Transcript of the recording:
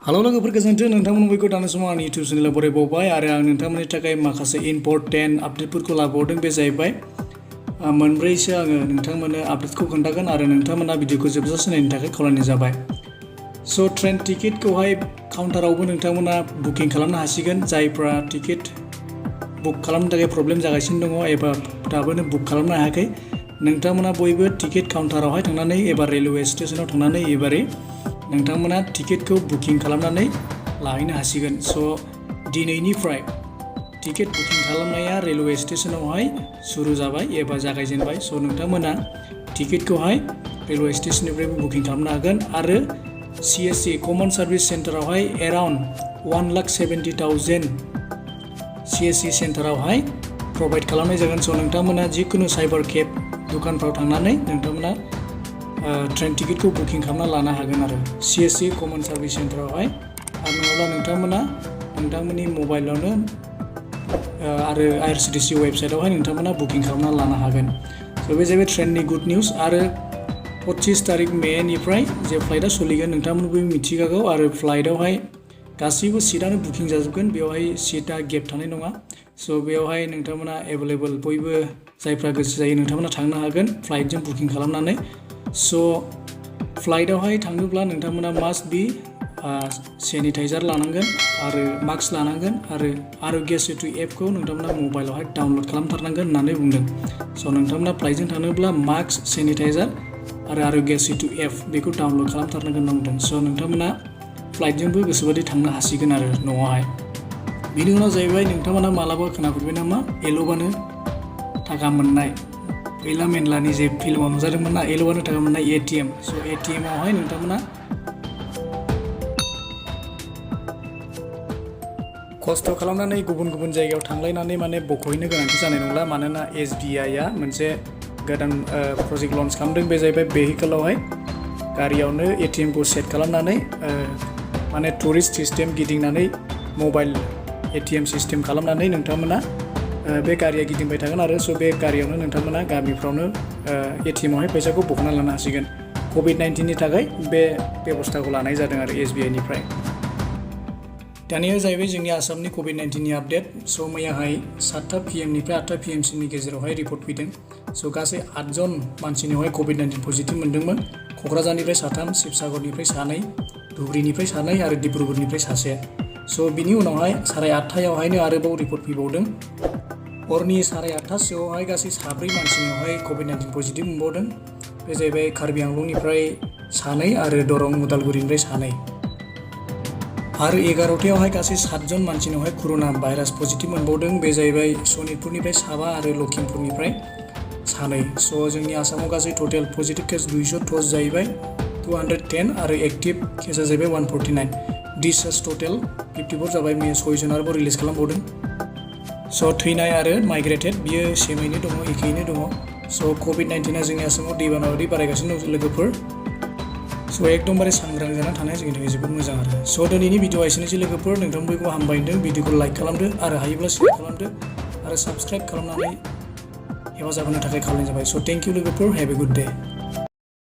Hello लोगोफोर गोजोन्थों नोंथांमोन बयखौ दानि समाव आंनि इउटिउब चेनेलाव बरायबावबाय आरो आं नोंथांमोननि थाखाय माखासे इम्परटेन्ट आपडेटफोरखौ लाबोदों बे जाहैबाय मोनब्रैसो आङो नोंथांमोननो आपडेटखौ खोन्थागोन आरो नोंथांमोना भिडिअखौ जोबजासे नायनो थाखाय खावलायनाय जाबाय। स' ट्रेन टिकेटखौहाय काउन्टारावबो नोंथांमोना बुकिं खालामनो हासिगोन जायफ्रा टिकेट बुक खालामनो थाखाय प्रब्लेम जागासिनो दङ एबा दाबोनो बुक खालामनो हायाखै नोंथांमोना बयबो टिकेट काउन्टारावहाय थांनानै एबा रेलवे स्टेशनाव थांनानै एबारै नोंथांमोना टिकेटखौ बुकिं खालामनानै लाहैनो हासिगोन। स' दिनैनिफ्राय टिकेट बुकिं खालामनाया रेलवे स्टेशनावहाय सुरु जाबाय एबा जागायजेनबाय। स' नोंथांमोना टिकेटखौहाय रेलवे स्टेशननिफ्रायबो बुकिं खालामनो हागोन आरो CSC कमन सार्भिस सेन्टारावहाय एराउन्ड 1,70,000 CSC सेन्टारावहाय प्रभाइड खालामनाय जागोन। स' नोंथांमोना जिखुनु साइबार केब दखानफ्राव थांनानै नोंथांमोना ट्रेन टिकेटखौ बुकिं खालामना लानो हागोन आरो CSC कमन सार्भिस सेन्टारावहाय आरो नङाब्ला नोंथांमोना नोंथांमोननि मबाइलावनो आरो IRCTC वेबसाइटआवहाय नोंथांमोना बुकिं खालामना लानो हागोन। स' बे जाहैबाय ट्रेननि गुड निउस आरो 25 तारिख मेनिफ्राय जे फ्लाइटआ सोलिगोन नोंथांमोनबो मिथिखागौ आरो फ्लाइटआवहाय गासैबो सिटआनो बुकिं जाजोबगोन बेवहाय सिटआ गेप थानाय नङा। स' बेवहाय नोंथांमोना एभेलेबल बयबो जायफ्रा गोसो जायो नोंथांमोना थांनो हागोन फ्लाइटजों बुकिं खालामनानै। स' फ्लाइटआवहाय थाङोब्ला नोंथांमोना मास्ट बि सेनिटाइजार लानांगोन आरो मास्क लानांगोन आरो आर'ग्य सेतु एपखौ नोंथांमोना मबाइलावहाय डाउनलड खालामथारनांगोन होननानै बुंदों। स' नोंथांमोना फ्लाइटजों थाङोब्ला मास्क सेनिटाइजार आरो आर'ग्य सेतु एप बेखौ डाउनलड खालामथारनांगोन होनना बुंदों। स' नोंथांमोना फ्लाइटजोंबो गोसोबादि थांनो हासिगोन आरो न'आवहाय। बिनि उनाव जाहैबाय नोंथांमोना मालाबा खोनाफेरबाय नामा एल'बानो थाखा मोननाय फैला मेनलानि जे फिल्माव नुजादोंमोन ना एल'बानो थाखा मोननाय ATM। स' ATMआवहाय नोंथांमोना खस्थ' खालामनानै गुबुन गुबुन जायगायाव थांलायनानै माने बख'हैनो गोनांथि जानाय नंला मानोना SBIआ मोनसे गोदान प्रजेक्ट लन्च खालामदों बे जाहैबाय भेहिकेलावहाय गारियावनो ATMखौ सेट खालामनानै माने टुरिस्ट सिस्टेम गिदिंनानै मबाइल ATM सिस्टेम खालामनानै नोंथांमोना बे गारिया गिदिंबाय थागोन आरो स' बे गारियावनो नोंथांमोना गामिफ्रावनो ATMआवहाय फैसाखौ बख'ना लानो हासिगोन। COVID-19नि थाखाय बे बेबस्थाखौ लानाय जादों आरो SBIनिफ्राय। दानिया जाहैबाय जोंनि आसामनि COVID-19नि आपडेट। स' मैयाहाय 7टा PM-निफ्राय 8टा PM-सिमनि गेजेरावहाय रिपर्ट फैदों। स' गासै 8 जन मानसिनियावहाय COVID-19 पजिटिभ मोनदोंमोन। क'क्राझारनिफ्राय 3, शिबसागरनिफ्राय 2, धुबुरीनिफ्राय 2 आरो डिब्रुगड़निफ्राय 1। स' बिनि उनावहाय 8:30 आरोबाव रिपर्ट फैबावदों। हरनि 8:30सोआवहाय गासै 4 मानसिनियावहाय COVID-19 पजिटिभ मोनबावदों। बे जाहैबाय कार्बि आंलंनिफ्राय 2 आरो दरं उदालगुरिनिफ्राय 2। आरो 11:00आवहाय गासै 7 जन मानसिनावहाय कर'ना भाइरास पजिटिभ मोनबावदों। बे जाहैबाय सनितपुरनिफ्राय 7 आरो लखिमपुरनिफ्राय 2। स' जोंनि आसामाव गासै टटेल पजिटिभ केस 210 जाहैबाय 210 आरो एक्टिभ केसा जाहैबाय 149। डिसचार्ज टटेल 54 जाबाय। मैया 6 जन आरोबाव रिलिज खालामबावदों। स' थैनाय आरो माइग्रेटेड बियो सेमैनो दङ एखेयैनो दङ। स' COVID-19आ जोंनि आसामाव दैबाना बायदि बारायगासिनो दं लोगोफोर। स' एकदमबारे सांग्रां जानानै थानाया जोंनि थाखाय जोबोद मोजां आरो। स' दिनैनि भिडिअआ एसेनोसै लोगोफोर नोंथां बयखौ हामबायदों भिडिअखौ लाइक खालामदो आरो हायोब्ला शेयार खालामदो आरो साबस्क्राइब खालामनानै हेफाजाब होनो थाखाय खावलायनाय जाबाय। स' थेंक इउ लोगोफोर हेभ ए गुड डे।